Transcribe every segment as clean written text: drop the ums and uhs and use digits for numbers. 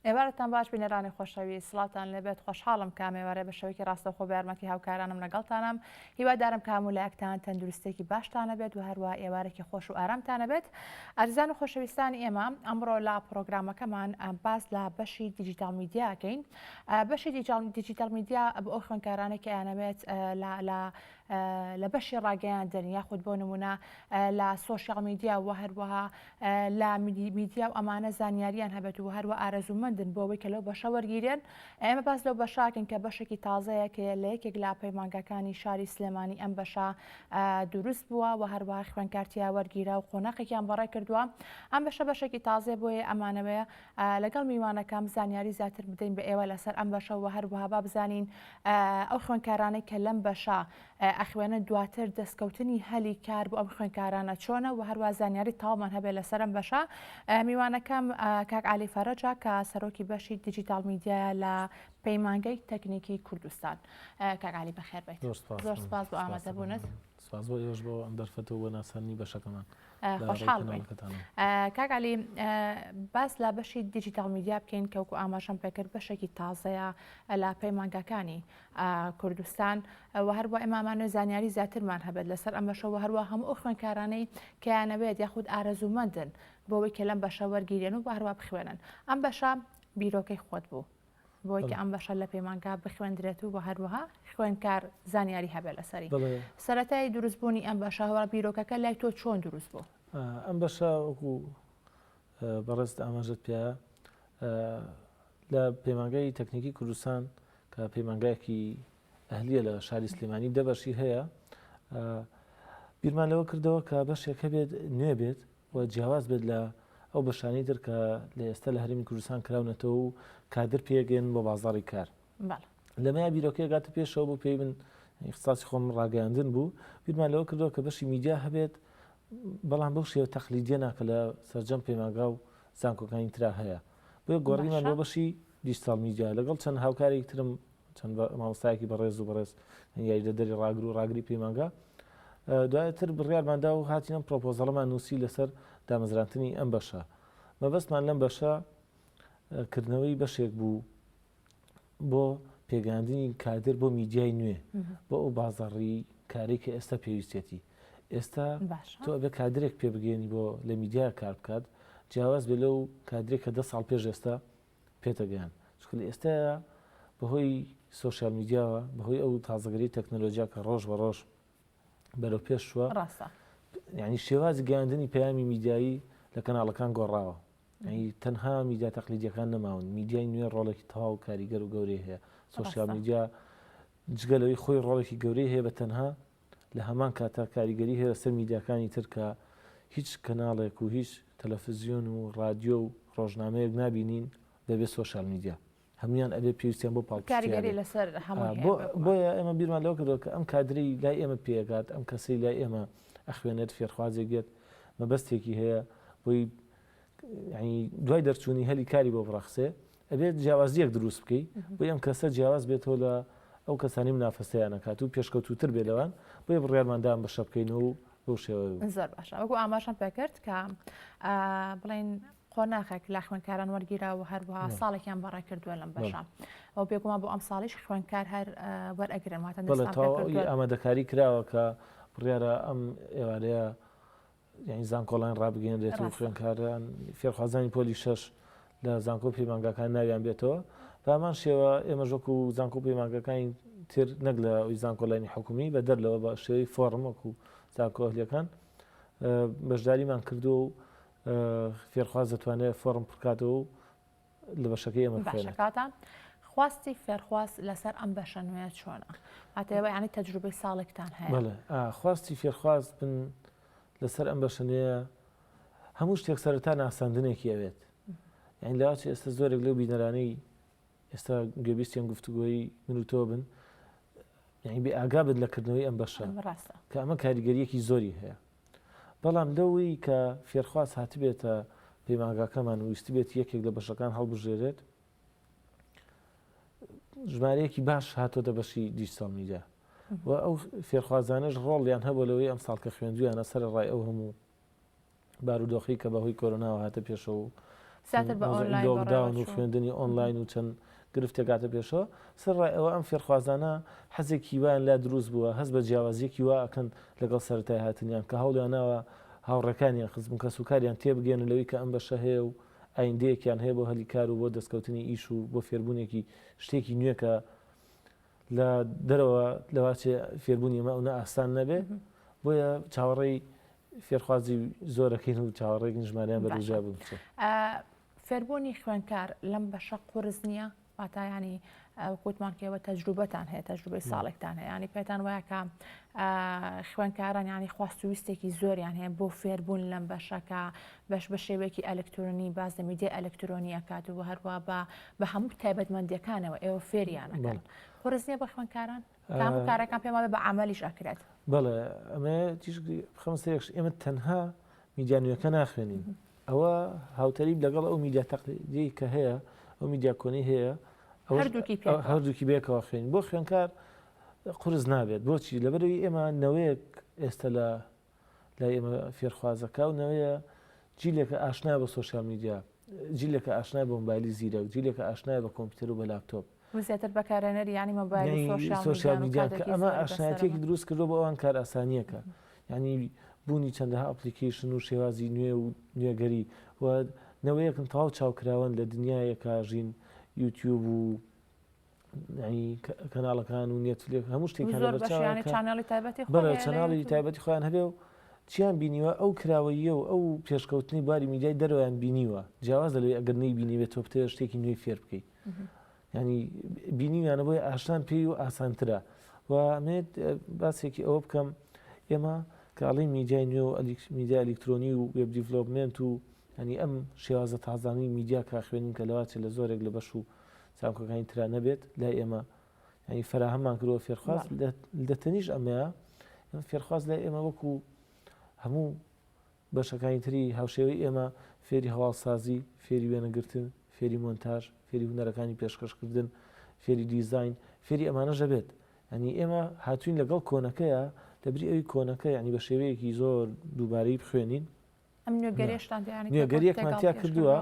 ئێوارەتان باش بینەرانی خۆشەویست، سڵاتان لەبێت، خۆشحاڵم کامێوارێ بە شەوەیەکی ڕاستەوخۆ بە یارمەتی هاوکارانم لەگەڵتانم. هیوادارم کامولایەکتان تەندروستێکی باشتانە بێت و هەروە ئێوارێکی خۆش و ئارامتانە بێت. ئازیزان و خۆشەویستانی ئێمە ئەمڕۆ لە پرۆگرامەکەمان باس لە بەشی دیجیتال میدیاکەین. بەشی دیجیتال میدیا بۆ ئەو خوێندکارانێک کە یانەوێت لە بەشی ڕاگەیاندن یاخود بۆ نمونە لە سۆشیال میدیا و هەروەها لە میدیا و ئەمانە زانیاریان هەبێت و هەروە ئارەزوومەندن بۆ ئەوەی کە لەو بەشە وەرگیرێن. ئێمە باس لەو بەشاکەن کە بەشێکی تازەیە کە لە یەکێک لا پەیمانگەکانی شاری سلێمانی ئەم بەشە دروست بووە و هەروەها خوێندکارتیا وەرگیرا و قۆناقێکیان بەڕێ کردووە. ئەم بەشێکی تازێ بۆیە ئەمانەوەیە لەگەڵ میوانەکەم زانیاری زیاتر بدەین بە ئێوە لەسەر ئەم بەشە و هەروەها با بزانین ئەو خوێندکارانەی کە لەم بەشە ئەخوێنن دواتر دەستکەوتنی هەلی کار بۆ ئەم خوێندکارانە چۆنە و هەروە زانیاری تاوامان هەبێت لەسەر ئەم بەشە. میوانەکەم کاک عەلی فەرەجە کە سەرۆکی بەشی دیجیتال میدیایە لە پەیمانگەی تەکنیکی کوردستان. کاک عەلی بەخێر بێت. زۆر سپاس بۆ ئامادەبوونت. سپاس بۆ ئێوەش بۆ ئەم دەرفەتەوە بۆ ناسانی بەشەکەمان. خۆشحاڵ بین. کاک عەلی باس لە بەشی دیجیتال میدیا بکەین کە وەکو ئاماژەم پێکرد بەشێکی تازەیە لە پەیمانگەکانی کوردستان و هەروە ئێمەمانە زانیاری زیاترمان هەبێت لەسەر ئەم بەشە و هەروە هەموو ئەو خوێندکارانەی کە یانەوێت یاخود ئارەزوومەندن بۆ ئەوەی کە لەم بەشە وەرگیرێن و هەروە بخوێنن. ئەم بەشە بیرۆکەی خۆت بوو بۆی کە ئەم بەشە لە پەیمانگا بخوێندرێت و بە هەروەها خوێندکار زانیاری هەبێت لەسەری. سەرەتای دروستبوونی ئەم بەشە هەوڵ بیرۆکەکە لای تۆ چۆن دروست بوو؟ ئەم بەشە وەکو بەڕێست ئاماژت پێە لە پەیمانگای تەکنیکی کوردستان کە پەیمانگایەکی ئەهلیە لە شاری سلێمانی دەبەشی هەیە. بیرمان لەوە کردەوە کە بەشێک بێت نوێ بێت و جیاواز بێت لە ئەو بەشانی تر کە لە ئێستا لە هەرێمی کوردستان کراونەتەوە و کادر پێگەن بۆ بازاڕی کار. لەمەیە بیرۆکەیە گاتە پێشەوە بۆ پێی من اختصاصی خۆم ڕاگەیاندن بوو. بیرمان لەوە کردەوە کە بەشی میدیا هەبێت بەڵام بەو شێوە تەقلیدیە ناکە لە سەرجەم پەیمانگا و زانکۆکانی ترا هەیە. بۆیە گۆڕینمان بۆ بەشی دیجیتال میدیا لەگەڵ چەند هاوکارێکی ترم چەند مامۆستایەکی بەڕێز و بەڕێز یاریدەدەری ڕاگر و ڕاگری پەیمانگا دوایەتر بڕیارماندا و هاتینەم پرۆپۆزەڵەمان نووسی لەسەر دامەزراندنی ئەم بەشە. مەبەستمان لەم بەشە کردنەوەی بەشێک بوو بۆ پێگەاندنی کادر بۆ میدیای نوێ بۆ ئەو بازاڕی کاری کە ئێستا پێویستێتی. ئێستا تۆ بە کادرێک پێ بگەێنی بۆ لە میدیا کار بکات جیاواز بێ لەو کادرێک کە 10 ساڵ پێش ئێستا پێتەگەیان. چونکە ئێستا بەهۆی سۆشیال میدیاوە بەهۆی ئەو تازەگەری تەکنۆلۆژیا کە ڕۆژ بە ڕۆژ بەرەو پێش شووە یعنی شێوازی گەیاندنی پەیامی میدیایی لە کەناڵەکان گۆڕاوە. تەنها میدیا تەقلیدیەکان نەماون، میدیای نوێ ڕۆڵێکی تەواو کاریگەر و گەورەی هەیە. سۆشیال میدیا جگەلەوەی خۆی ڕۆڵێکی گەورەی هەیە بە تەنها لە هەمان کاتا کاریگەری هەیە سەر میدیاکانی تر کە هیچ کەناڵێک و هیچ تەلەڤیزیۆن و رادیۆ و ڕۆژنامەیەک نابینین بەبێ سۆشیال میدیا. هەمویان ئەبێ پێویستیان بۆ کاریگەری لەسەر بۆیە ئێمە بیرمان لەوە کردەوە کە ئەم کادری لای ئێمە پێگات ئەم کەسەی لای ئێمە ئەخوێنێت فێرخوازێکێت مەبەستێکی هەیە بۆی دوای دەرچوونی هەلی کاری بۆ بڕەخسێ ئەبێت جیاوازیەک دروست بکەیت بۆ ئەم کەسە جیاواز بێتەوە لە ئەو کەسانی منافەسەیان نەکات و پێشکەوتوتر بێ لەوان بۆیە بڕیارماندام بەشە بکەینەوە و بەو شێوە. زۆر باشە وەکو ئاماژەم پێکرد کە بڵێن قۆناغێک لە خوێندکاران وەرگیرا و هەروەها ساڵێکیان بەڕێ کردووە لەم بەشە ئەو بێگومان بۆ ئەم ساڵیش خوێندکار هەر وەرئەگرن واتە ئامادەکاری کراوە کە بڕیارە ئەم ئێوارەیە یعنی زانکۆڵان ڕابگەێنرێت و خوێندکاران فێرخوازانی پۆلی 6 لە زانکۆ پەیمانگەکان ناویان بێتەوە. بەمان شێوە ئێمە ژۆکو و زانکۆ پەیمانگەکانی تر نەک لە ئەوی زانکۆڵانی حکومی بە دەرلەوە بە شێوەی فۆرم وەکو زانکۆ ئەهلیەکان بەشداریمان کردو و فێرخواز دەتوانێت فۆرم بکاتەوە و لە بەشەکەی ئێمە بخوێنێت. خواستی فێرخواز لەسەر ئەم بەشە نوێ چۆنە؟ ئەتەوە یعنی تەجروبەی ساڵێکتان هەیە؟ خواستی فێرخواز بن لەسەر ئەم بەشە نوێ هەموو شتێک سەرەتا ناساندنێکی ئەوێت. یعنی لەواچ ئێستا زۆرێک لەو بینەرانەی ئێستا گوێبیستیان گفتوگۆیی من و تۆ بن یعنی بێ ئاگا بێت لەکردنەوەی ئەم بەشە کە ئەمە کاریگەریەکی زۆری هەیە. بەڵام لەوەی کە فێرخواز هاتبێتە پەیمانگاکەمان ویستی بێت یەکێک لە بەشەکان هەڵبژێرێت ژمارەیەکی باش هاتۆتە بەشی دیجیتال میدیا و ئەو فێرخوازانش ڕۆڵیان هەبوو لەوەی ئەم ساڵ کە خوێندویانە سەر ڕای ئەو هەموو بارودۆخی کە بەهۆی کۆرۆناوە هاتە پێشەوە و زیاتر بە ئۆنلاین لۆکداون و بەڕێوەچوو. خوێندنی ئۆنلاین و چەند گرفتێکاتە پێشەوە سەرڕای ئەوە ئەم فێرخوازانە حەزێکی وایان لا دروست بووە هەست بە جیاوازیەکی وا ئەکەن لەگەڵ سەرەتای هاتنیان کە هەوڵیانەوە هاوڕەکانیان خزم کە سوکاریان تێبگەێن لەوەی کە ئەم بەشە هەیە و ئایندەیەکیان هەیە بۆ هەلیکار و بۆ دەستکەوتنی ئیش و بۆ فێربوونێکی شتێکی نوێکە لە دەرەوە لەواچێ فێربوونی ئەمە ئەوە ئاسان نەبێ بۆیە چاوەڕێی فێرخوازی زۆرەکەین و چاوەڕێی ژمارەیان بەدەجا بوو. فێربوونی خوێندکار لەم بەشە قورس نییە واتە ینی کووتمان کێوە تەجروبەتان هەیە تەجروبەی ساڵێکتان هەیە ینی پێتان وایە کە خوێندکاران ینی خواستویستێکی زۆریان هەیە بۆ فێربوون لەم بەشەکە بەش بە شێوەیەکی ئەلکترۆنی باز لە میدیە ئەلکترۆنی ئەکات و هەروە بە هەموو تایبەتمەندیەکانەوە ئێوە فێریانەکەن قورس نییە بە خوێندکاران هەموو کارەکان پێم وایە بە عەمەلیش ئەکرێت. بەڵێ ئەمە خەمسەیەکش ئێمە تەنها میدیانویەکە ناخوێنین ئەوە هاوتەریب لەگەڵ ئەو میدیا تەقلیدی کە هەیە ئەو میدیا کۆنی هەیە هەردووکی بێکەوە خوێن بۆ خوێنکار قورس نابێت بۆچی لەبەرەوەی ئێمە نەوەیەک ئێستا لە ئێمە فێرخوازەکە و نەوەیە جیلێکە ئاشنا بە سۆشیال میدیا جیلێکە ئاشنا بە مۆبایلی زیرەک جیلێکە ئاشنای بە کۆمپیوتەر و بە لاپتۆپ زیاتر بەکارهێنەری ینی مۆبایل سۆشیال میدیان کە ئەمە ئاشنایەتێکی دروست کردو بۆ ئەوان کار ئاسانیەکە ینی بوونی چەندەها ئەپلیکیشن و شێوازی نوێ و نوێگەری و نەوەیەکن تەواو چاوکراون لە دنیایەکە ژین یوتیوب و کەناڵەکان و نێتفلیکس هەموو شتێکیان بەڵێ چەناڵی تایبەتی خۆیان هەبێ و چیان بینیوە ئەو کراوەیە و ئەو پێشکەوتنی باری میدیای دەرەوەیان بینیوە جیاواز لەوەی ئەگەر نەیبینیوێت تۆ بتێ شتێکی نوێی فێر بکەیت ینی بینیویانە بۆی ئاشان پێی و ئاسانترە و ئەمێت باسێکی ئەوە بکەم ئێمە کاڵی میدیای نوێ و میدیا ئەلکترۆنی و وێب دیڤلۆپمنت و ینی ئەم شێوازە تازانی میدیا کا خوێنین کە لەواچێ لە زۆرێک لە بەش و چاوکەکانی ترا نەبێت لای ئێمە ینی فراهەممان کردەوە فێرخواز دەتەنیش ئەمەیە فێرخواز لای ئێمە وەکو هەموو بەشەکانی تری هاوشێوەی ئێمە فێری هەواڵسازی فێری وێنەگرتن فێری مۆنتاژ فێری هونەرەکانی پێشکەشکردن فێری دیزاین فێری ئەمانەژە بێت ینی ئێمە هاتوین لەگەڵ کۆنەکەیە دەبری ئەوی کۆنەکە ینی بە شێوەیەکی زۆر دووبارەی بخوێنین نوێگەریەکمان تیا کردووە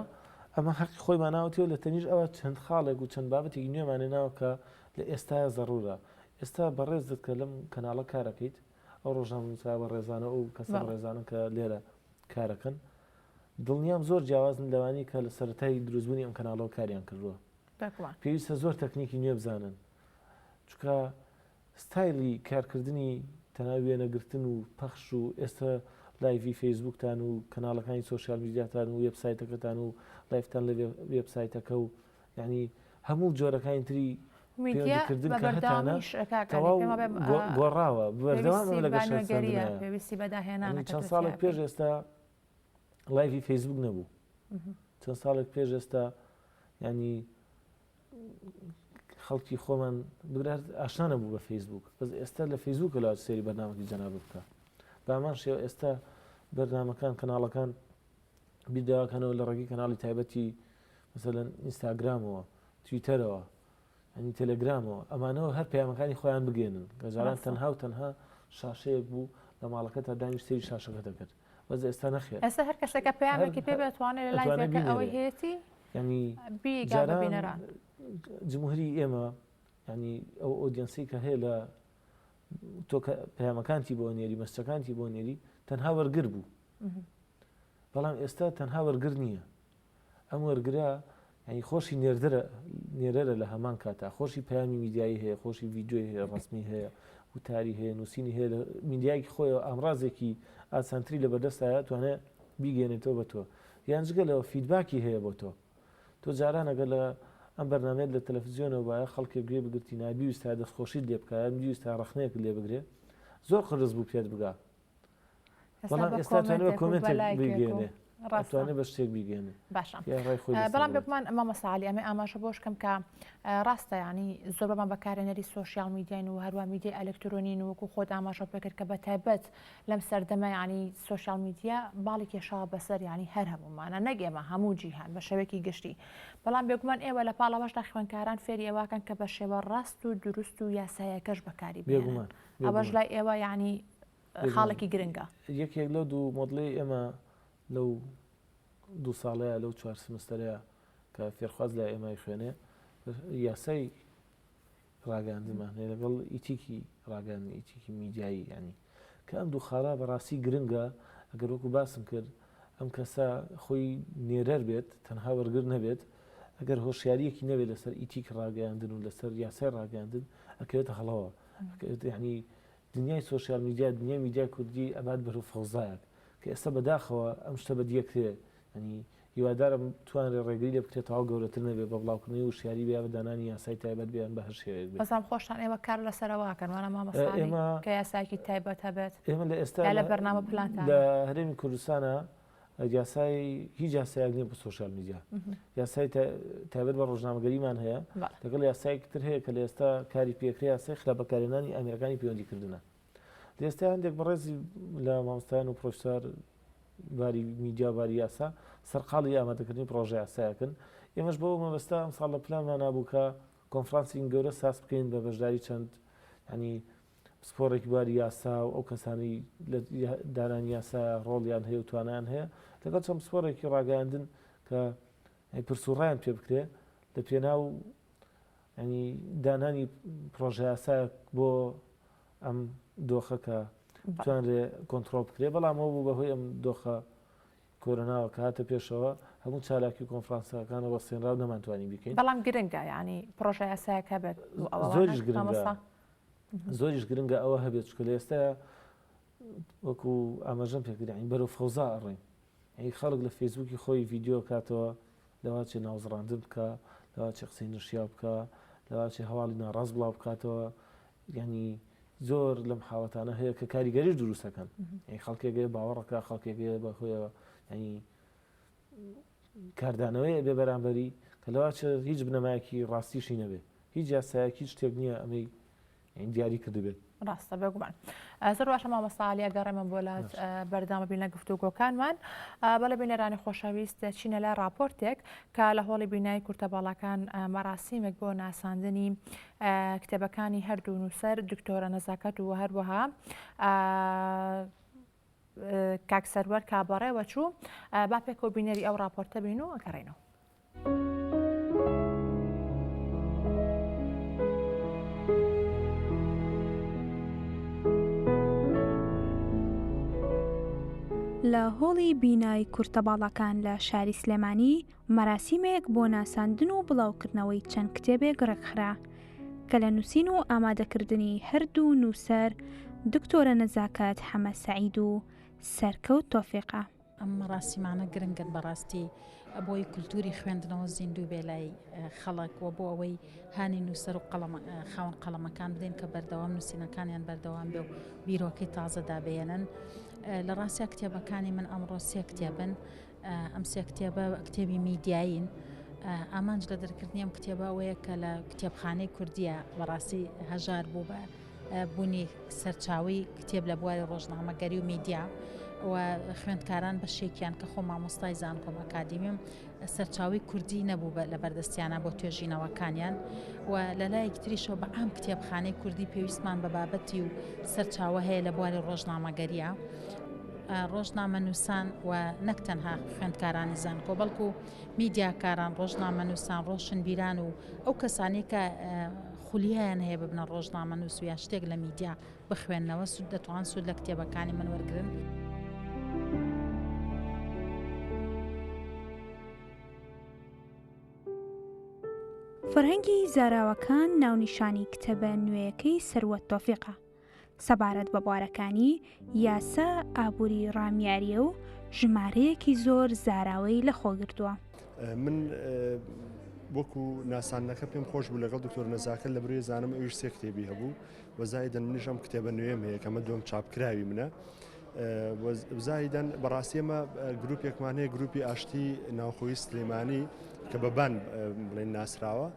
ئەمە حەقی خۆیمان ناوەتەوە لە تەنیش ئەوە چەند خاڵێک و چەند بابەتێکی نوێمانێ ناوە کە لە ئێستاە زەڕورە ئێستا بەڕێزت کە لەم کەناڵە کارەکەیت ئەو ڕۆژنامەنووسا بە ڕێزانە و کەسە ڕێزانە کە لێرە کارەکەن دڵنیام زۆر جیاوازن لەوانی کە لە سەرەتای دروستبوونی ئەم کەناڵەوە کاریان کردووە پێویستە زۆر تەکنیکی نوێ بزانن چکە ستایلی کارکردنی تەناوی وێنەگرتن و پەخش و ئێستا لایڤی فەیسبووکتان و کەناڵەکانی سۆشیال میدیاتان و وێبسایتەکەتان و لایفتان لە وێبسایتەکە و ینی هەموو جۆرەکانی تری پەیوەندیکردن کە هەتانە گۆڕاوە بەردەوام لە گەشتێنە چەند ساڵێک پێش ئێستا لایڤی فەیسبووک نەبوو چەند ساڵێک پێش ئێستا ینی خەڵکی خۆمان بگرات ئاشنا نەبوو بە فەیسبووک بەس ئێستا لە فەیسبووک لە سێری بەرنامەی جەناب بکە بامان شێوە ئێستا بەرنامەکان کەناڵەکان بیداوەکانەوە لە ڕێگەی کەناڵی تایبەتی مەسەلەن ئینستاگرامەوە تویتەرەوە ئەنی تەلەگرامەوە ئەمانەوە هەر پەیامەکانی خۆیان بگێنن گەجاران تەنها و تەنها شاشەیەک بوو لە ماڵەکە تا دانیشتێری شاشەکە دەکرد بەس ئێستا نەخێت ئێستا هەر کەسێکە پەیامێکی پێ بێتوانێت لە لایڤەکە ئەوەی هەیەی ینی بیگەڕێنەران جمهوری ئێمە ینی ئەو ئۆدیەنسی کە هەیە لە تۆ پەیامەکانتی بۆ نێری مەسچەکانتی بۆ نێری تەنها وەرگر بوو بەڵام ئێستا تەنها وەرگر نییە ئەم وەرگرا ینی خۆشی نێرەرە لە هەمان کاتا خۆشی پەیامی میدیایی هەیە خۆشی ڤیددیۆی هەیە ڕسمی هەیە وتاری هەیە نووسینی هەیە لە میدیایکی خۆیەوە ئامڕازێکی ئاسانتری لە بەردەستایە توانێت بیگەێنێتەوە بە تۆ یانجگە لەوە فیدباکی هەیە بۆ تۆ جاران ئەگەر لە ئەم بەرنامێت لە تەلەڤیزیۆنەوە وایە خەڵکێک گوێ بگرتی نابیویستا دەستخۆشیت لێ بکات بیویستا ڕەخنەیەک لێ بگرێ زۆر قرس بوو پێت بگا بەڵام ئێستا توانێت کۆمنتێک بگێنێ ڕاستوانێ بە شتێک بیگەێنێ باشە بەڵام بێکمان مامەساعالی ئەمە ئاماژە بۆ بکەم کە ڕاستە ینی زۆر بەمان بەکارهێنەری سۆشیال میدیاین و هەروە میدیای ئەلکترۆنین وەکو خۆت ئاماژە پێکرد کە بەتایبەت لەم سەردەمە ینی سۆشیال میدیا باڵی کێشاوە بەسەر ینی هەر هەمومانە نەگێمە هەموو جیهان بە شێوەیەکی گشتی بەڵام بێگومان ئێوە لە پاڵەوەشدا خوێندکاران فێری ئێواکەن کە بە شێوە ڕاست و دروست و یاسایەکەش بەکاری بێگومان ئەوەش لای ئێوە ینی خاڵێکی گرنگە یەکێک لەو دوو مۆدڵی ئێمە لەو 2 ساڵەیە لەو 4 سمستەرەیە کە فێرخواز لە ئێمای خوێنێ یاسای ڕاگەاندنمان هەیە لەگەڵ ئیتیکی ڕاگەاندنی ئیتیکی میدیایی ینی کە ئەم دوو خاڵە بەڕاستی گرنگە ئەگەر وەکو باسم کرد ئەم کەسە خۆی نێرەر بێت تەنها وەرگر نەبێت ئەگەر هۆشیاریەکی نەبێت لەسەر ئیتیک ڕاگەاندن و لەسەر یاسای ڕاگەاندن ئەکەوێتە هەڵەوە ینی دنیای سۆشیال میدیا دنیای میدیای کوردی ئەبات بەرەو فەوزایەک کە ئێستا بەداخەوە ئەم شتە بەدیەکرێ ینی هیوادارم توانێت ڕێگری لێ بکرێتەوە گەورەتر نەبێت بە بڵاوکردنەوەی وشیاری بیا بە دانانی یاسای تایبەت بیان بە هەر شێوەیەک بێت. بەزام خۆشتان ئێوە کار لەسەرەوەکەن وانە مامۆستانی کە یاسایەکی تایبەت هەبێت ئێمە لە ئێستا لە بەرنامە پلانتان لە هەرێمی کوردستانە یاسای هیچ یاسایەک نییە بە سۆشیال میدیا یاسای تایبەت بە ڕۆژنامەگەریمان هەیە لەگەڵ یاسایەکتر هەیە کە لە ئێستا کاری پێکرێ یاسای خراپەکارێنانی ئامێرەکانی پەیوەندیکردنە. لە ئێستا هەندێک بەڕێزی لە مامۆستایان و پرۆفێسۆر باری میدیا باری یاسا سەرقاڵی ئامادەکردنی پرۆژە یاسایەکەن. ئێمەش بەوە مەبەستا ئەم ساڵ لە پلانمان نابوو کە کۆنفرانسێکی گەورە ساس بکەین بە بەشداری چەند ینی سپۆڕێکی باری یاسا و ئەو کەسانی لە دارانی یاسا ڕۆڵیان هەیە و توانیان هەیە لەگەڵ چەند سپۆڕێکی ڕاگەاندن کە پرسوڕایان پێ بکرێ لە پێناو ینی دانانی پرۆژە یاسایەک بۆ ئەم دۆخە کە توانرێ کۆنتترۆل بکرێ بەڵام ئەو بوو بەهۆی ئەم دۆخە کۆرۆناوە کە هاتە پێشەوە هەموو چالاکی کۆنفرانسەکانە وەستێنرا و نەمانتوانی بکەین. بەڵام گرنگە ینی پرۆژە یاسایەک هەبێت زۆریش گرنگە زۆریش گرنگە ئەوە هەبێت چکە لە ئێستا وەکو ئاماژەم پێکردین بەرەو فەوزا ئەڕێن ئەی خەڵک لە فێسبووکی خۆی ڤیددیۆ کاتەوە لەواچێ ناوزڕاندن بکە لەواچێ قسەی نوشیا بکە لەواچێ هەواڵی ناڕاست بڵاو بکاتەوە ینی زۆر لەم حاڵەتانە هەیە کە کاریگەریش دروستەکەن ئەی خەڵکێگەی باوەڕەکە خەڵکێگەیە بەخۆیەوە ینی کاردانەوەی بێ بەرامبەری کە لەواچە هیچ بنەمایەکی ڕاستیشی نەبێت هیچ یاسایەکی شتێک نییە ئەمەی دیاری کردبێت. ڕاستە بێگومان زۆر باشە مامۆستا گەڕێمە بۆلات بەردامە بینە گفتوگۆکانمان بەڵێ بینەرانی خۆشەویست چینە لە راپۆرتێک کە لە هۆڵی بینایی کورتە باڵەکان مەراسیمێک بۆ ناساندنی کتێبەکانی هەردوو نووسەر دکتۆرە نەزاکەت و هەروەها کاک سەروەر کابڕێوە چوو با پێکەوە بینەری ئەو راپۆرتە بین و ئەگەڕێنەوە. لە هۆڵی بینای کورتە باڵەکان لە شاری سلێمانی مەراسیمێک بۆ ناساندن و بڵاوکردنەوەی چەند کتێبێک ڕێکخرا کە لە نووسین و ئامادەکردنی هەردوو نووسەر دکتۆرە نەزاکەت حەمە سەعید و سەرکەوت تۆفیقە. ئەم مەراسیمانە گرنگن بەڕاستی بۆی کولتوری خوێندنەوە زیندوو بێ لای خەڵک و بۆ ئەوەی هانی نووسەر و خاوەن قەڵەمەکان بدەین کە بەردەوام نووسینەکانیان بەردەوام بێ و بیرۆکەی تازە دابێنن. لە ڕاستیا کتێبەکانی من ئەمڕۆ سێ کتێبن ئەم سێ کتێبە کتێبی میدیایین ئامانج لە دەرکردنی ئەم کتێبە ئەوەیە کە لە کتێبخانەی کوردیە بەڕاستی هەژار بوو بە بوونی سەرچاوی کتێب لە بواری ڕۆژنامەگەری و میدیا و خوێندکاران بەشێکیان کە خۆ مامۆستای زانکۆم ئەکادیمیم سەرچاوی کوردی نەبوو بە لە بەردەستیانە بۆ توێژینەوەکانیان و لە لایەکی تریشەوە بە ئام کتێبخانەی کوردی پێویستمان بە بابەتی و سەرچاوە هەیە لە بواری ڕۆژنامەگەریە ڕۆژنامە نووسان و نەک تەنها خوێندکارانی زانکۆ بەڵکو میدیاکاران ڕۆژنامە نووسان ڕۆشنبیران و ئەو کەسانی کە خولیایان هەیە ببنە ڕۆژنامە نووس و یا شتێک لە میدیا بخوێندنەوە سود دەتوان سود لە کتێبەکانی من وەرگرن. فەرهەنگی زاراوەکان ناونیشانی کتێبە نوێیەکەی سەروەت تۆفیقە سەبارەت بە بوارەکانی یاسا ئابووری ڕامیاریە و ژمارەیەکی زۆر زاراوەی لەخۆگرتووە. من وەکو ناسانەکە پێم خۆش بوو لەگەڵ دکتۆر نەزاکەت لە بروی زانم ئەویش سێ کتێبی هەبوو وەزایدەن منیشم کتێبە نوێم هەیە کەمە دوم چاپکراوی منە وزایدەن بەڕاستیمە گروپێکمان هەیە گروپی ئاشتی ناوخۆی سلێمانی کە بەبان بڵێن ناسراوە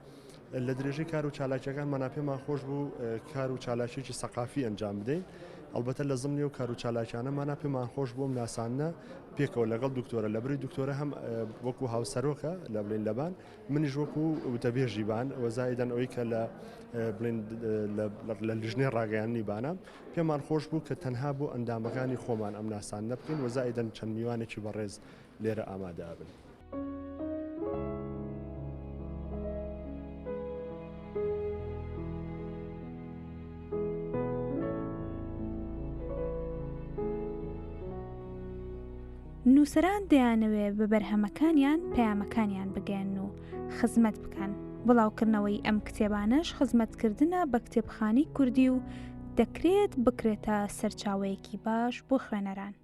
لە درێژەی کار و چالاکیەکان مەنا پێمان خۆش بوو کار و چالاکیێکی سەقافی ئەنجام بدەین ئەلبەتە لە زمانی و کار و چالاکیانەمانە پێمان خۆش بۆم ناسانە پێکەوە لەگەڵ دکتۆرە لە بری دکتۆرە هەم وەکو هاوسەرۆکە لە بڵین لەبان منیش وەکو وتەبێژی بان وەزایدەن ئەوەی کە لە بڵین لە لیژنەی ڕاگەیاننی بانە پێمان خۆش بوو کە تەنها بۆ ئەندامەکانی خۆمان ئەم ناسانە بکەین وەزایدەن چەند میوانێکی بەڕێز لێرە ئامادە بن. نووسەران دەیانەوێت بە بەرهەمەکانیان پەیامەکانیان بگەێن و خزمەت بکەن. بڵاوکردنەوەی ئەم کتێبانەش خزمەتکردنە بە کتێبخانی کوردی و دەکرێت بکرێتە سەرچاوەیەکی باش بۆ خوێنەران.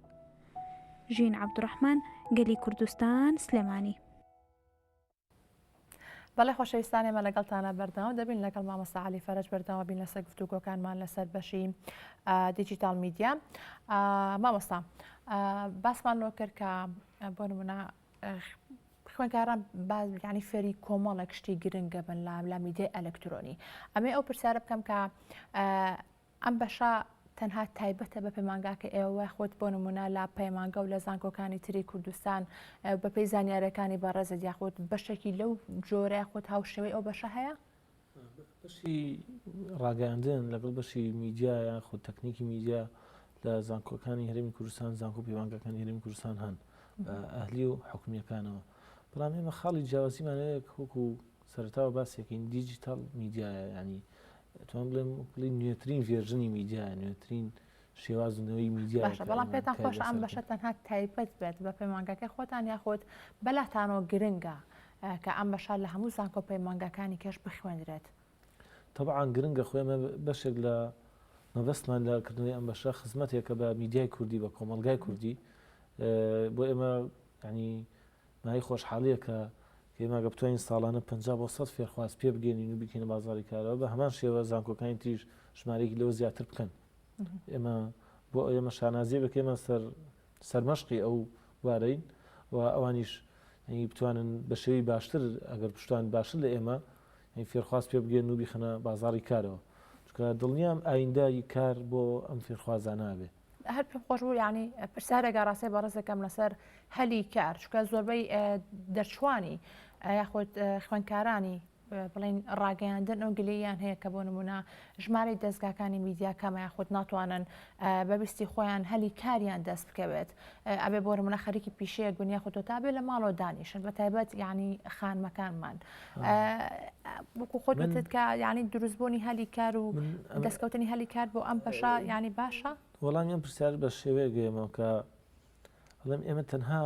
ژین عەبدوڕەحمان، گەلی کوردستان، سلێمانی. بەڵێ خۆشەویستان، ئێمە لەگەڵتانە بەردەوام دەبین لەگەڵ مامۆستا عەلی فەرەج بەردەوام بین لەسەر گفتوگۆکانمان لەسەر بەشی دیجیتال میدیا. مامۆستا باسمان لۆ کرد کە بۆ نمونە خوێنکاران ینی فێری کۆمەڵێک شتی گرنگە بن لە میدیای ئەلکترۆنی. ئەمێ ئەو پرسیارە بکەم کە ئەم بەشە تەنها تایبەتە بە پەیمانگاکە ئێوە خۆت بۆ نمونە لە پەیمانگە و لە زانکۆکانی تری کوردستان بەپێی زانیاریەکانی بەڕێزت یاخۆت بەشێکی لەو جۆرە خۆت هاوشێوەی ئەو بەشە هەیە؟ بەشی ڕاگەاندن لەگەڵ بەشی میدیا یان خۆ تەکنیکی میدیا لە زانکۆکانی هەرێمی کوردستان زانکۆ پەیمانگەکانی هەرێمی کوردستان هەن بە ئەهلی و حکومیەکانەوە. بەڵام ئێمە خاڵی جیاوازیمانەیە وەکو سەرەتاوە باسێکین دیجیتال میدیایە، ینی توان بڵێم نوێترین ڤێرژنی میدیایە، نوێترین شێوازنەوەی میدیا. باشە، بەڵام پێتان خۆش ئەم بەشە تەنها تایبەت بێت بە پەیمانگەکەی خۆتان یاخۆت بەلاتانەوە گرنگە کە ئەم بەشە لە هەموو زانکۆ پەیمانگەکانی کەش بخوێنرێت؟ طبعاً گرنگە خۆمە بەشێک لە مەبەستمان لە کردنەوەی ئەم بەشە خزمەتێکە بە میدیای کوردی بە کۆمەلگای کوردی. بۆ ئێمە ینی مای خۆشحاڵیە کە ئێمە گە بتوانین ساڵانە 50 بۆ 100 فێرخواز پێ بگەێنین و بکەینە بازاڕی کارەوە بە هەمان شێوە زانکۆکانی تریش ژمارەیەکی لەوە زیاتر بکەن. ئێمە بۆ ئێمە شانازیە بکە ئێمە سەرمەشقی ئەو وارەین و ئەوانیش بتوانن بە شێوی باشتر ئەگەر پشتوان باشتر لە ئێمە فێرخواز پێ بگەێن و بخەنە بازاڕی کارەوە، چکە دڵنیام ئایندای کار بۆ ئەم فێرخوازانە نابێ. هەر پێم خۆش بوو ینی پرسیارێکە ڕاستەی بەڕێزەکەم لەسەر هەلی کار، چکە زۆربەی دەرچوانی یاخۆت خوێندکارانی بڵین ڕاگەیاندن ئەو گلەیان هەیە کە بۆ نمونە ژمارەی دەستگاکانی میدیا کەمە یاخۆت ناتوانن بەبیستی خۆیان هەلی کاریان دەست بکەوێت. ئەبێ بۆ نمونە خەریکی پیشەیە گونیا خۆتۆ تابێت لە ماڵەوە دانیشن بە تایبەت ینی خانمەکانمان وەکو خۆت وتت کە ینی دروستبوونی هەلی کار و دەستکەوتنی هەلی کار بۆ ئەم بەشە ینی باشە؟ وەڵامی ئەم پرسیار بە شێوەیە گەێمەوە کە بەڵام ئێمە تەنها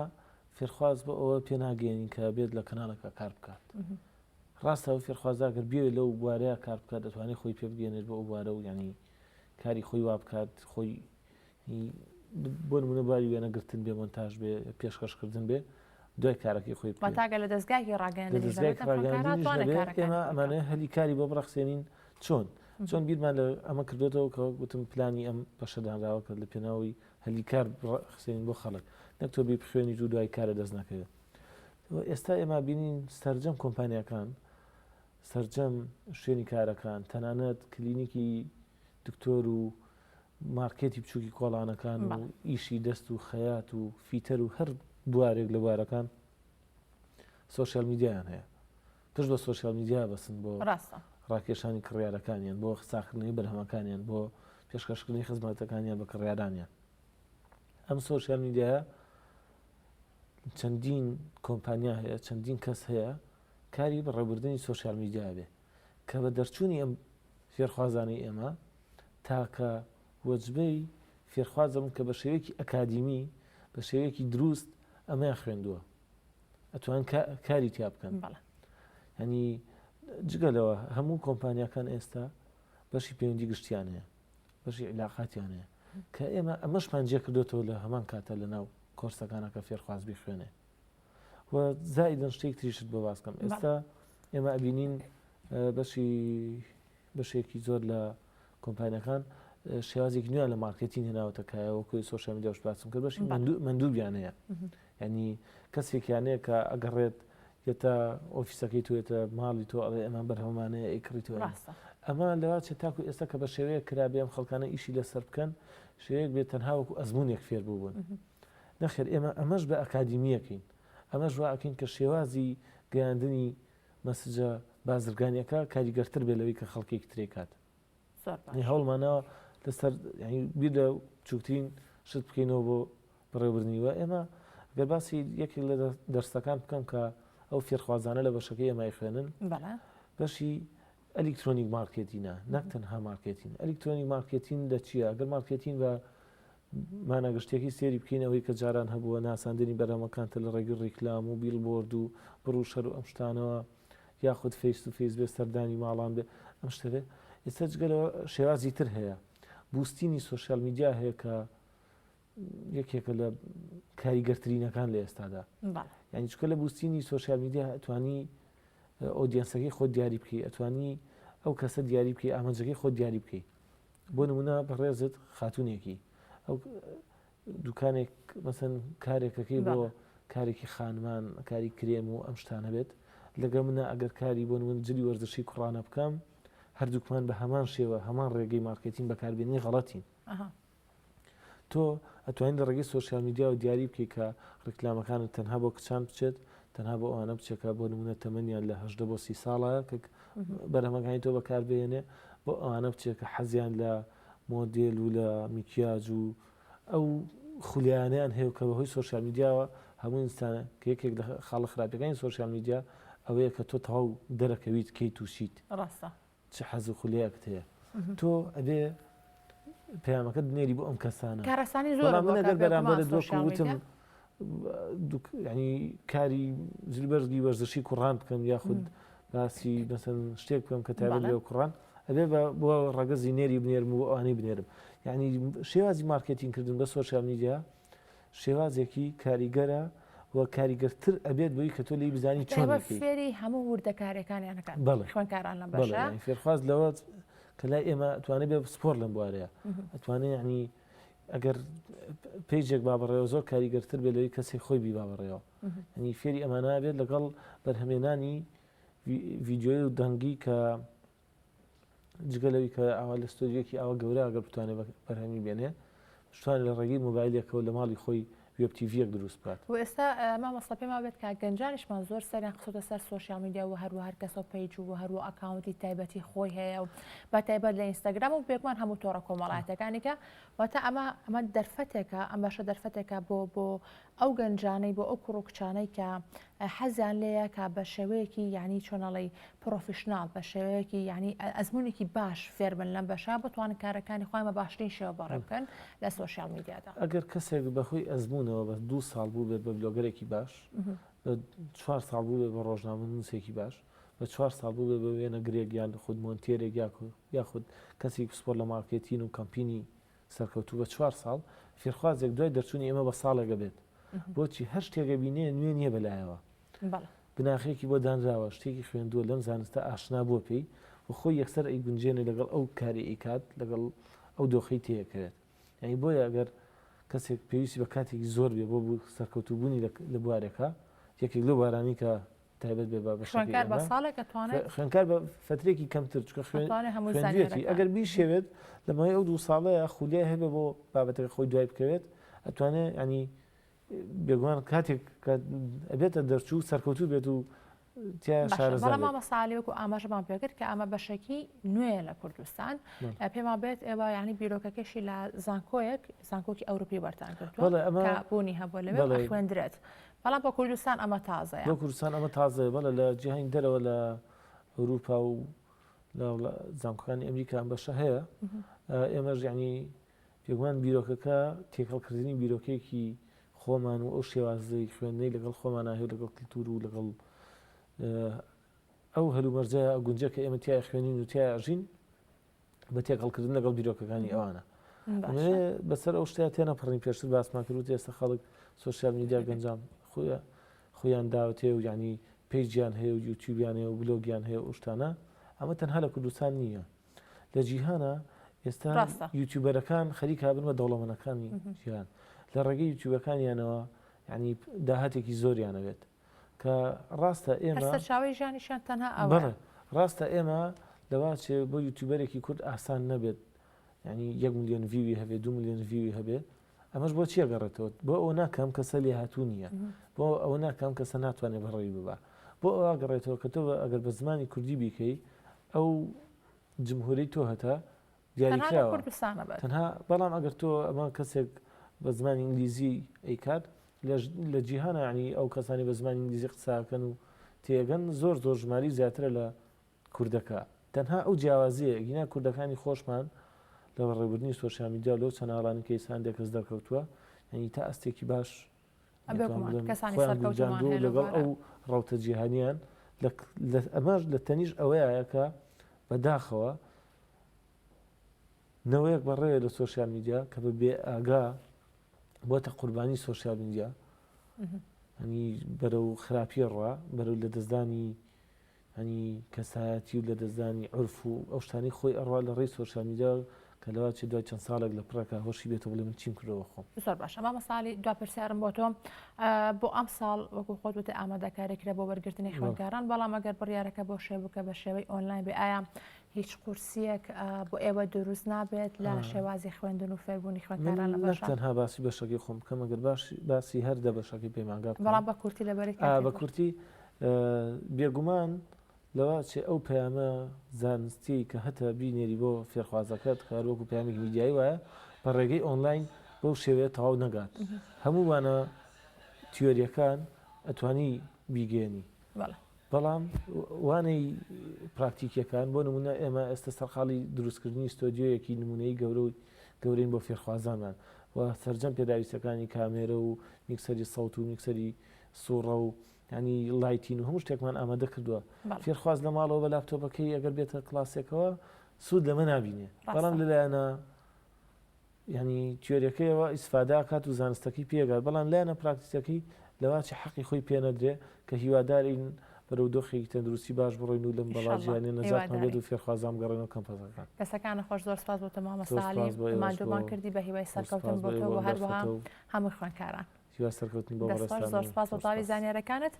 فێرخواز بۆ ئەوە پێ ناگەێنین کە بێت لە کەناڵەکە کار بکات. ڕاستە ئەو فێرخوازاگەر بێ لەو بوارەیە کار بکات دەتوانێت خۆی پێ بگەێنێت بۆ ئەو بوارە و ینی کاری خۆی وا بکات، خۆی بۆ نمونە باری وێنەگرتن بێ مۆنتاژ بێ پێشکەشکردن بێ دوای کارەکەی خۆی تاگە لە دەستگاکی ڕاگەاندنی ئێمە ئەمانەیە هەلی کاری بۆ بڕەخسێنین چۆن بیرمان لە ئەمە کردوێتەوە کە گوتم پلانی ئەم بەشەدانراوە کرد لە پێناوی هەلی کار بڕەخسێنین بۆ خەڵک، نەک تۆ بی بخوێنیت و دوای کارە دەست نەکەوێت. ئێستا ئێمە بینین سەرجەم کۆمپانیەکان سەرجەم شوێنی کارەکان تەنانەت کلینیکی دکتۆر و مارکێتی بچووکی کۆڵانەکان و ئیشی دەست و خەیات و فیتەر و هەر بوارێک لە بوارەکان سۆشیال میدیایان هەیە. پشت بە سۆشیال میدیا بەسن بۆ ڕاکێشانی کڕیارەکانیان، بۆ ساختنی بەرهەمەکانیان، بۆ پێشکەشکردنی خزمەتەکانیان بە کڕیارانیان. ئەم سۆشیال میدیایە چەندین کۆمپانیا هەیە، چەندین کەس هەیە کاری بە ڕێبردننی سۆشیال میدیا بێ کە بە دەرچوونی ئەم فێرخوازانی ئێمە تاکە وەجبەی فێرخوازم کە بە شێوەیەکی ئەکادیمی بە شێوەیەکی دروست ئەمەیان خوێندووە ئەتوان کاری تیا بکەن. ینی جگەلەوە هەموو کۆمپانیەکان ئێستا بەشی پەیوەندی گشتیان هەیە، بەشی علاقاتیان هەیە کە ئێمە ئەمەشمان جێ کردوێتەوە لە هەمان کاتە لە ناو کۆرسەکانەکە فێرخواز بیخوێنێ و زائیدەن شتێک تریشت بۆ باسکەم. ئێستا ئێمە ئەبینین بەشێکی زۆر لە کۆمپانیەکان شێوازێکی نوێیان لە مارکێتین هێناوەتە کایەوەکوی سۆشیال میدیا باسم کرد بەشی مندووبیان هەیە، ینی کەسێکیانەیە کە ئەگەڕێت یێتە ئۆفیسەکەی توێتە ماڵی تۆ ئەڵێ ئەمە بەرهەمانەیە ئەیکڕیتەوە ئەمە لەوا چێت تاکو ئێستا کە بە شێوەیە کرابێم خەڵکانە ئیشی لەسەر بکەن شێوەیەک بێت تەنها وەکو ئەزمونێک فێر بوون نەخێر ئێمە ئەمەش بە ئەکادیمیەکەین ئەمەش واکەین کە شێوازی گەیاندنی مەسجە بازرگانیەکە کاریگەرتر بێ لەوەی کە خەڵکێک ترێ کات هەوڵمانەوە لەسەر بیر لە چوکترین شت بکەینەوە بۆ بڕێوبردنیوە ئێمە گەر باسی یەکێک لە دەرسەکان بکەم کە ئەو فێرخوازانە لە بەشەکەی ئێمای خوێنن بەشی ئەلکترۆنیک مارکێتینە نەک تەنها مارکێتین ئەلکترۆنیک مارکێتین لە چییە ئەگەر مارکێتین بە مانەگەشتێکی سێری بکەینەوەی کە جاران هەبووە ناساندنی بەرەمەکانتە لە ڕێگەی ڕیکلام و بیلبۆرد و بڕوشەر و ئەم شتانەوە یاخود فیس تو فیس بێ سەردانی ماڵان بێ ئەم شتێ ئێستا جگەلەوە شێوازی تر هەیە بوستینی سوۆشیال میدیا هەیە کە یەکێکە لە کاریگەرترینەکان لە ئێستادا یعنی چکە لە بوستینی سوۆشیال میدیا ئەتوانی ئۆدیەنسەکەی خۆت دیاری بکەی ئەتوانی ئەو کەسە دیاری بکەی ئامانجەکەی خۆت دیاری بکەی بۆ نمونە بەڕێزت خاتونێکی ئەو دوکانێک مەسەن کارێکەکەی بۆ کارێکی خانمان کاری کرێم و ئەم شتانە بێت لەگە منە ئەگەر کاری بۆ من جلی وەرزشی کوڕانە بکەم هەردووکمان بە هەمان شێوە هەمان ڕێگەی مارکێتین بەکاربێنی غەڵەتین تۆ ئەتوانین لە ڕێگەی سوۆشیال میدیا و دیاری بکەی کە ڕیکلامەکانت تەنها بۆ کچان بچێت تەنها بۆ ئەوانە بچێکە بۆ نمونە تەمەنیان لە 18 بۆ 30 ساڵە کە بەرهەمەکانی تۆ بەکاربێنێ بۆ ئەوانە بچێکە حەزیان لە مۆدێل و لە میکیاج و ئەو خولیانیان هەیە کە بەهۆی سوۆشیال میدیاوە هەموو ئینسانە کە یەکێک لە خاڵە خراپەکانی سوۆشیال میدیا ئەوەیە کە تۆ تەواو دەرەکەویت کەی تووشیت چ حەز و خولیاکت هەیە تۆ ئەبێ پەیامەکە بنێری بۆ ئەم کەسانە منەگەر بەرامبەر دووەکوتم ینی کاری زلبەرگی وەرزشی کوڕان بکەم یاخود باسی مەسەن شتێک بکەم کە تایبەت لێ کوڕان ئەبێ بۆ ڕەگە زینێری بنێرم و ئەوانەی بنێرم یعنی شێوازی مارکێتینگکردن بە سوۆشیال میدیا شێوازێکی کاریگەرە و کاریگەرتر ئەبێت بۆی کە تۆ لی بزانی چۆن فێری هەموو وردەکارەکانیانەکان خوێنکاران لەم بەشە فێرخواز لەوە کە لای ئێمە ئەتوانێت بێ سپۆر لەم بوارەیە ئەتوانێت ینی ئەگەر پیجێک بابڕێەوە زۆر کاریگەرتر بێت لەوەی کەسی خۆی بی بابڕێەوە ینی فێری ئەمانە بێت لەگەڵ بەرهەمێنانی ڤیددیۆی و دەنگی کە جگەلەوەی کە ئاوا لە ستۆریەکی ئەوە گەورە ئەگەر بتوانێت بەرهەمی بێنێ شتوانێت لە ڕێگەی مۆبایلێکەوە لە ماڵی خۆی وێبتیڤیەک دروست بکات و ئێستا مامۆستا پێما بێت کە گەنجانیشمان زۆر سەریان قسۆتە سەر سوۆشیال میدیا و هەروە هەر کەسە پیج و هەروە ئەکاونتی تایبەتی خۆی هەیە و بە تایبەت لە ئینستاگرام و بێگومان هەموو تۆڕە کۆمەڵایەتەکانێکە واتە ئەمە دەرفەتێکە ئەم باشە دەرفەتێکە بۆ ئەو گەنجانەی بۆ ئەو کوڕکچانەی کە حەزیان لێیە کە بە شێوەیەکی یعنی چۆنەڵی پرۆفیشنال بە شێوەیەکی یعنی ئەزمونێکی باش فێربن لەم بەشە بتوانن کارەکانی خۆیان بە باشترین شێوە بەڕێ بکەن لە سوۆشیال میدیادا ئەگەر کەسێک بەخۆی ئەزمونەوە بە 2 ساڵ بوو بێت بە بلۆگەرێکی باش بە 4 ساڵ بوو بێت بە ڕۆژنامە نووسێکی باش بە 4 ساڵ بوو بێت بە وێنە گرێگیان خود مۆنتێرێک یاخود کەسێک سپۆر لە مارکێتین و کەمپینی سەرکەوتوو بە 4 ساڵ فێرخوازێک دوای دەرچوونی ئێمە بە ساڵێکە بێت بۆچی هەر شتێکە بینێ نوێ نییە بەلایەوە بناخێکی بۆ دانراوە شتێکی خوێندووە لەم زانستە ئاشنا بۆ پێی و خۆی یەکسەر ئەی گونجێنێ لەگەڵ ئەو کاری ئیکات لەگەڵ ئەو دۆخەی تێکرێت یعنی بۆیە ئەگەر کەسێک پێویستی بە کاتێکی زۆر بێ بۆ سەرکەوتوبوونی لە بوارێکە یەکێک لە بارانی کە تایبەت بێ خوێنکار بە فترێکی کەمتر چکە خوێندوێتی ئەگەر بیشێوێت لەمای ئەو 2 ساڵەیە خولیای هەبێ بۆ بابەتەکە خۆی دوای بکەوێت ئەتوانێت ینی بێگومان کاتێک ئەبێتە دەرچوو سەرکەوتوو بێت و بەڵام مەساڵێک و ئاماژەمان پێکرد کە ئەمە بەشێکی نوێ لە کوردستان پێما بێت ئێوە یعنی بیرۆکەکەشی لە زانکۆکی ئەوروپی بەرتان کردووە بوونی هەبوو لەوێ خوێندرێت بەڵام بە کوردستان ئەمە تازەیە بۆ کوردستان ئەمە تازەیە بەڵە لە جیهانی دەرەوە لە ئەوروپا و لە زانکۆکانی ئەمریکا ئەم بەشە هەیە ئێمەش یعنی پێگومان بیرۆکەکە تێکەڵکردنی بیرۆکەیەکی خۆمان و ئەو شێوازەی خوێندنەی لەگەڵ خۆمان هەیە لەگەڵ کلتور و لەگەڵ ئەو هەلومەرجە گونجە کە ئێمە تیای خوێنین و تیای ئەژین بە تێکەڵکردن لەگەڵ بیرۆکەکانی ئەوانە بەسەر ئەو شتیا تێنەپەڕین پێشتر باسمان کرد ئێستا خەڵک سوۆشیال میدیا گەنجان خۆیان داوتێ و ینی پیجیان هەیە و یوتیوبیان هەیە و بلۆگیان هەیە و شتانە ئەمە تەنها لە کوردستان نییە لە جیهانە ئێستا یوتیوبەرەکان خەریک هابن بە دەوڵەمەندەکانی جیهان لە ڕێگەی یوتیوبەکانیانەوە ینی داهاتێکی زۆریانەوێت کە ڕاستە ئێمە سەرچاوی ژیانیشان تەنها ئەوە ڕاستە ئێمە لەوا چێ بۆ یوتیوبەرێکی کورد ئاسان نەبێت ینی 1 ملیۆن ویوی هەبێت 2 ملیۆن ویوی هەبێت ئەمەش بۆ چیە گەڕێتەوە بۆ ئەو ناکەم کەسە لێ هاتوو نییە بۆ ئەوە ناکەم کەسە ناتوانێت بەڕێی ببە بۆ ئەوە گەڕێتەوە کە تۆ ئەگەر بە زمانی کوردی بیکەی ئەو جمهوری تۆ هەتا دیاریکراوە تەنها بەڵام ئەگەر تۆ ئەمە کەسێک بە زمانی ئینگلیزی ئەیکات لە جیهانە ینی ئەو کەسانی بە زمانی ئینگلیزی قساکەن و تێگەن زۆر ژماری زیاترە لە کوردەکە تەنها ئەو جیاوازیە گینا کوردەکانی خۆشمان لە بەڕێوەبردننی سۆشیال میدیا لەو چەناڵانی کەیسان دێکەس دەرکەوتووە ینی تا ئەستێکی باش لەگەڵ ئەو ڕاوتە جیهانیان ئەمەش لە تەنیش ئەوەیەکە بەداخەوە نەوەیەک بەڕێوە لە سۆشیال میدیا کە بە بێ ئاگا بۆتە قوربانی سۆشیال میدیا هەنی بەرەو خراپی ڕوا بەرەو لە دەستدانی هەنی کەسایەتی و لە دەستدانی عرف و ئەو شتانی خۆی ئەڕوا لە ڕێی سۆشیال میدیا کە لەوا چ دوای چەند ساڵێک لە پڕەکە هۆشی بێتەوە بڵێ من چیم کردەوە خۆم زۆر باش ئەمە مەساڵی دو پرسیارم بۆ تۆ بۆ ئەم ساڵ وەکو خۆت وتە ئامادەکاریکرا بۆ وەرگرتنی خوێندکاران بەڵام ئەگەر بڕیارەکە بۆ شێبووکە بە شێوەی ئۆنلاین بێ ئایا هیچ قورسیەک بۆ ئێوە دروست نابێت لە شێوازی خوێندن و فێربوونی خوێندکاران لە بەش تەنها باسی بەشەکەی خۆم بکەم ئەگەر باسی هەردە بەشەکەی پەیمانگا بەڵام بە کورتی لەبەری بە کورتی بێگومان لەوا چێ ئەو پەیامە زانستی کە هەتە بینێری بۆ فێرخوازەکەت کارۆکو پامێکی میدیایی وایە بە ڕێگەی ئۆنلاین بەو شێوەیە تەواو نەگات هەمووانە تیۆریەکان ئەتوانی بیگەێنی بەڵام وانەی پراکتیکیەکان بۆ نمونە ئێمە ئێستا سەرخاڵی دروستکردنی ستۆدیۆیەکی نمونەی گەورەین بۆ فێرخوازانمان و سەرجەم پێداویستەکانی کامێرە و میکسەری سەوت و میکسەری سوڕە و ینی لایتین و هەموو شتێکمان ئامادە کردووە فێرخواز لە ماڵەوە بە لاپتۆپەکەی ئەگەر بێتە کلاسێکەوە سوود لەمە نبینێ بەڵام لەلایەنە ینی تیۆریەکەیەوە ئیسفادا کات و زانستەکەی پێگات بەڵام لایەنە پراکتیسەکەی لەواچی حەقی خۆی پێنەدرێ کە هیوادارین بەرەو دۆخێکی تەندروستی باش بڕۆین و لەم بەڵاجییانێ نەجاتمان بێت و فێرخوازام گەڕێنەوە کەمپەزەکان کەسەکانە خۆش زۆر سپاس بۆ تەمامە ساڵی مادومان کردی بە هیوای سەرکەوتن بۆ تۆ و هەروەها هەموو خوێندکاران زۆر سپاس بۆ تاوی زانیاریەکانت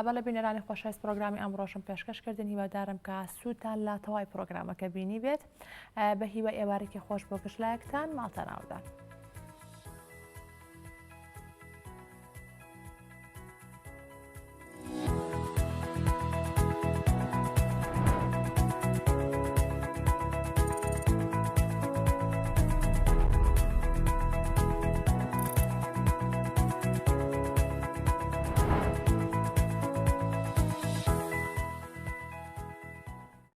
بەڵە بینەرانی خۆشەویست پرۆگرامی ئەمڕۆشم پێشکەشکردن هیوادارم کە سوودتان لە تەواوی پرۆگرامەکە بینی بێت بە هیوای ئێوارێکی خۆش بۆ گشتلایەکتان ماڵتە ناودان.